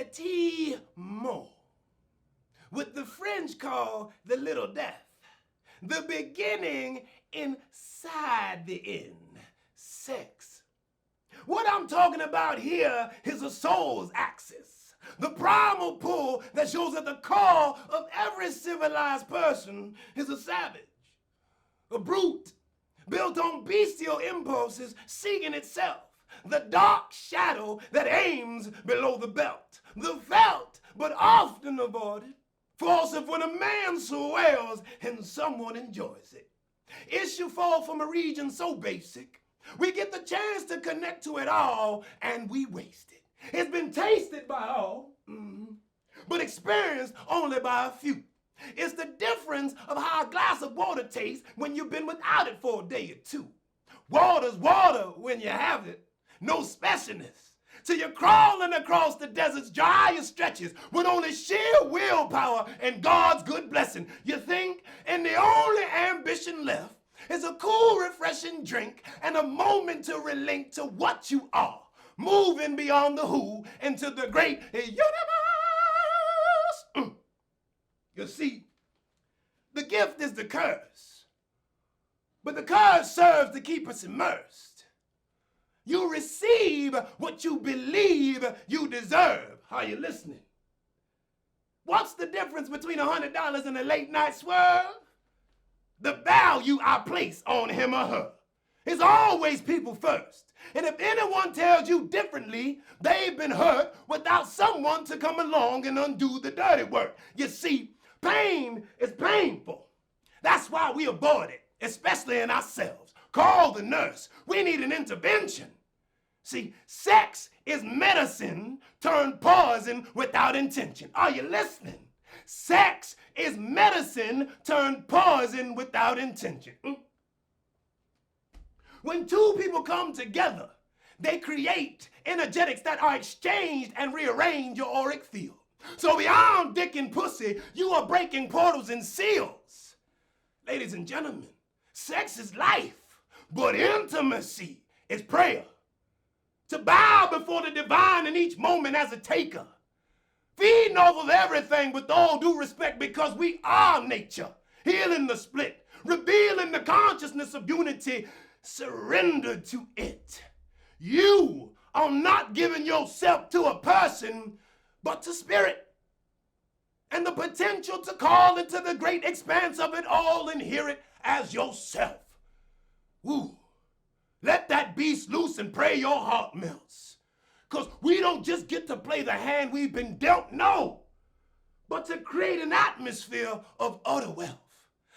petit mot, what the French call the little death, the beginning inside the end, sex. What I'm talking about here is a soul's axis, the primal pull that shows at the core of every civilized person is a savage, a brute, built on bestial impulses seeking itself, the dark shadow that aims below the belt, the felt but often avoided force of when a man swells and someone enjoys it. Issue fall from a region so basic, we get the chance to connect to it all and we waste it. It's been tasted by all, but experienced only by a few. It's the difference of how a glass of water tastes when you've been without it for a day or two. Water's water when you have it, no specialness. Till you're crawling across the desert's driest stretches with only sheer willpower and God's good blessing. You think, and the only ambition left is a cool, refreshing drink and a moment to relate to what you are, moving beyond the who into the great universe. You see, the gift is the curse, but the curse serves to keep us immersed. You receive what you believe you deserve. Are you listening? What's the difference between $100 and a late night swerve? The value I place on him or her. It's always people first. And if anyone tells you differently, they've been hurt without someone to come along and undo the dirty work. You see, pain is painful. That's why we avoid it, especially in ourselves. Call the nurse. We need an intervention. See, sex is medicine turned poison without intention. Are you listening? Sex is medicine turned poison without intention. When two people come together, they create energetics that are exchanged and rearrange your auric field. So beyond dick and pussy, you are breaking portals and seals. Ladies and gentlemen, sex is life, but intimacy is prayer. To bow before the divine in each moment as a taker. Feeding off of everything with all due respect because we are nature. Healing the split, revealing the consciousness of unity, surrender to it. You are not giving yourself to a person, but to spirit. And the potential to call into the great expanse of it all and hear it as yourself. Woo. Let that beast loose and pray your heart melts. Because we don't just get to play the hand we've been dealt, no, but to create an atmosphere of utter wealth.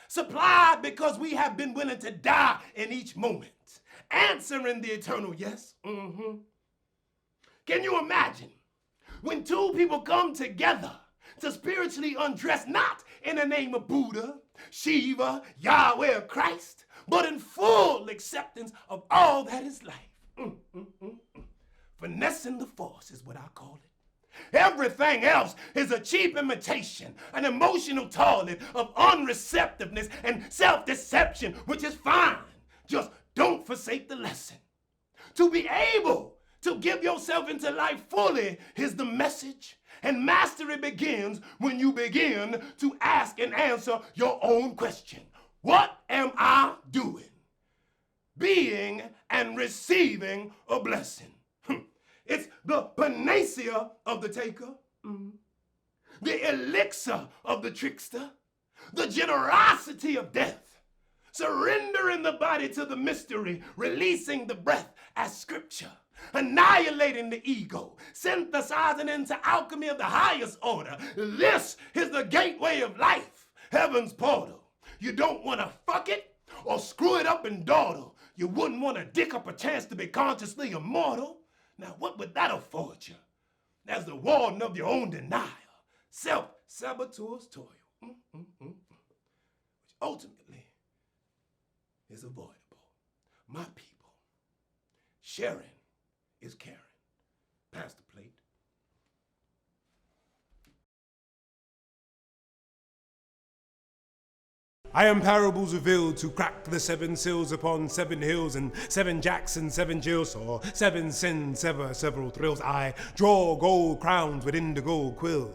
Supplied because we have been willing to die in each moment. Answering the eternal yes. Can you imagine when two people come together to spiritually undress, not in the name of Buddha, Shiva, Yahweh, or Christ, but in full acceptance of all that is life. Finessing the force is what I call it. Everything else is a cheap imitation, an emotional toilet of unreceptiveness and self-deception, which is fine. Just don't forsake the lesson. To be able to give yourself into life fully is the message. And mastery begins when you begin to ask and answer your own question. What am I doing? Being and receiving a blessing. It's the panacea of the taker, the elixir of the trickster, the generosity of death, surrendering the body to the mystery, releasing the breath as scripture, annihilating the ego, synthesizing into alchemy of the highest order. This is the gateway of life, heaven's portal. You don't want to fuck it or screw it up and dawdle. You wouldn't want to dick up a chance to be consciously immortal. Now, what would that afford you? As the warden of your own denial, self-saboteur's toil, which ultimately is avoidable. My people, sharing is caring. Pass the plate. I am parables revealed to crack the 7 seals upon 7 hills and 7 jacks and 7 jills, or 7 sins, sever several thrills. I draw gold crowns with indigo quills.